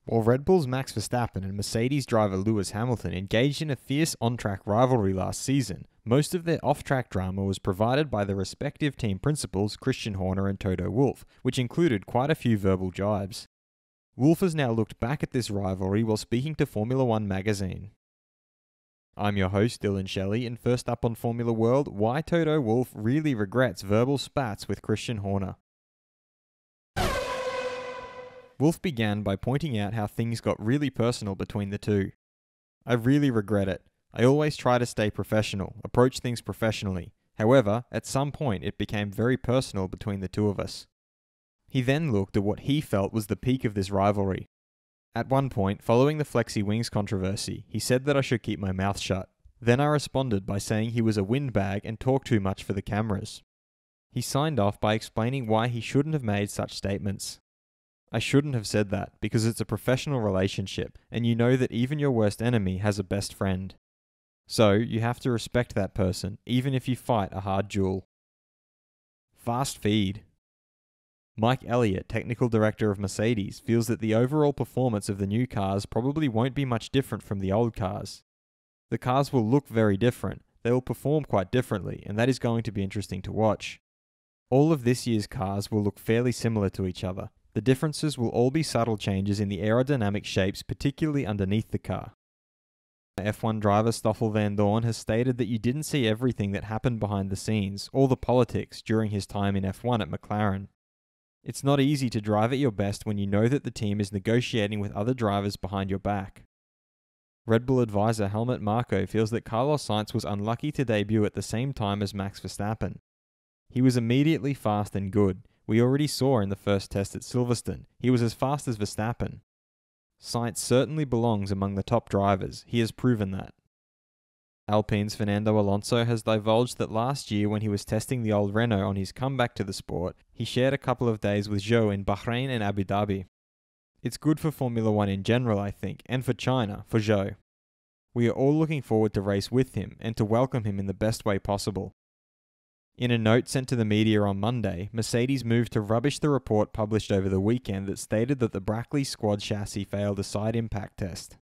While Red Bull's Max Verstappen and Mercedes driver Lewis Hamilton engaged in a fierce on-track rivalry last season, most of their off-track drama was provided by the respective team principals Christian Horner and Toto Wolff, which included quite a few verbal jibes. Wolff has now looked back at this rivalry while speaking to Formula One magazine. I'm your host Dillon Shelley, and first up on Formula World, why Toto Wolff really regrets verbal spats with Christian Horner. Wolff began by pointing out how things got really personal between the two. I really regret it. I always try to stay professional, approach things professionally. However, at some point it became very personal between the two of us. He then looked at what he felt was the peak of this rivalry. At one point, following the Flexi Wings controversy, he said that I should keep my mouth shut. Then I responded by saying he was a windbag and talked too much for the cameras. He signed off by explaining why he shouldn't have made such statements. I shouldn't have said that, because it's a professional relationship, and you know that even your worst enemy has a best friend. So, you have to respect that person, even if you fight a hard duel. Fast feed. Mike Elliott, technical director of Mercedes, feels that the overall performance of the new cars probably won't be much different from the old cars. The cars will look very different, they will perform quite differently, and that is going to be interesting to watch. All of this year's cars will look fairly similar to each other. The differences will all be subtle changes in the aerodynamic shapes, particularly underneath the car. F1 driver Stoffel Vandoorne has stated that you didn't see everything that happened behind the scenes, or the politics, during his time in F1 at McLaren. It's not easy to drive at your best when you know that the team is negotiating with other drivers behind your back. Red Bull advisor Helmut Marko feels that Carlos Sainz was unlucky to debut at the same time as Max Verstappen. He was immediately fast and good. We already saw in the first test at Silverstone, he was as fast as Verstappen. Sainz certainly belongs among the top drivers, he has proven that. Alpine's Fernando Alonso has divulged that last year when he was testing the old Renault on his comeback to the sport, he shared a couple of days with Zhou in Bahrain and Abu Dhabi. It's good for Formula One in general, I think, and for China, for Zhou. We are all looking forward to race with him and to welcome him in the best way possible. In a note sent to the media on Monday, Mercedes moved to rubbish the report published over the weekend that stated that the Brackley squad chassis failed a side impact test.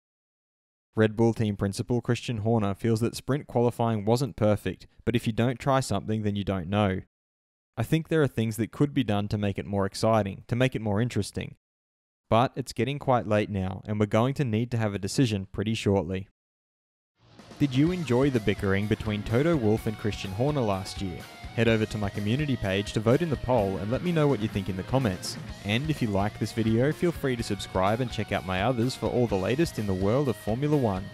Red Bull team principal Christian Horner feels that sprint qualifying wasn't perfect, but if you don't try something then you don't know. I think there are things that could be done to make it more exciting, to make it more interesting. But it's getting quite late now, and we're going to need to have a decision pretty shortly. Did you enjoy the bickering between Toto Wolff and Christian Horner last year? Head over to my community page to vote in the poll and let me know what you think in the comments. And if you like this video, feel free to subscribe and check out my others for all the latest in the world of Formula One.